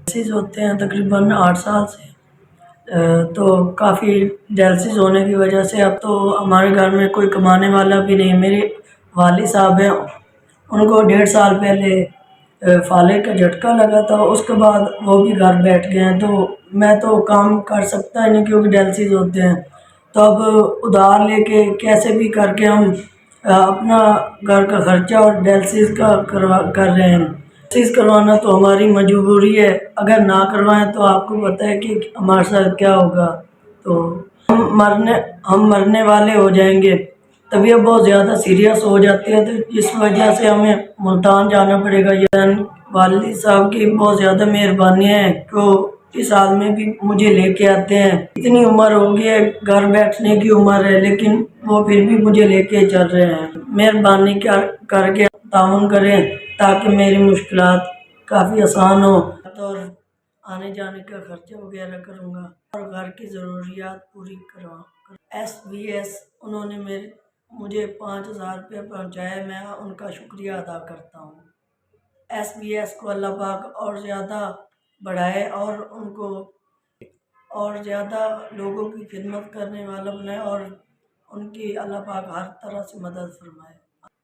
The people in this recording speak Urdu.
ڈائلسس ہوتے ہیں تقریباً 8 سال سے، تو کافی ڈائلسس ہونے کی وجہ سے اب تو ہمارے گھر میں کوئی کمانے والا بھی نہیں۔ میرے والد صاحب ہیں، ان کو 1.5 سال پہلے فالج کا جھٹکا لگا تھا، اس کے بعد وہ بھی گھر بیٹھ گئے ہیں، تو میں تو کام کر سکتا ہی نہیں کیونکہ ڈائلسس ہوتے ہیں۔ تو اب ادھار لے کے کیسے بھی کر کے ہم اپنا گھر کا خرچہ اور ڈائلسس کا کر رہے ہیں۔ ڈائلسس کروانا تو ہماری مجبوری ہے، اگر نہ کروائیں تو آپ کو پتہ ہے کہ ہمارے ساتھ کیا ہوگا، تو ہم مرنے والے ہو جائیں گے۔ طبیعت بہت زیادہ سیریس ہو جاتی ہے، تو جس وجہ سے ہمیں ملتان جانا پڑے گا۔ والد صاحب کی بہت زیادہ مہربانی ہے کہ اس حال میں بھی مجھے لے کے آتے ہیں۔ اتنی عمر ہو گئی ہے، گھر بیٹھنے کی عمر ہے، لیکن وہ پھر بھی مجھے لے کے چل رہے ہیں۔ مہربانی کر کے تعاون کریں تاکہ میری مشکلات کافی آسان ہو، اور آنے جانے کا خرچہ وغیرہ کروں گا اور گھر کی ضروریات پوری کروں۔ SVS انہوں نے مجھے 5,000 روپے پہنچائے، میں ان کا شکریہ ادا کرتا ہوں۔ SVS کو اللہ پاک اور زیادہ بڑھائے اور ان کو اور زیادہ لوگوں کی خدمت کرنے والا بنائے، اور ان کی اللہ پاک ہر طرح سے مدد فرمائے۔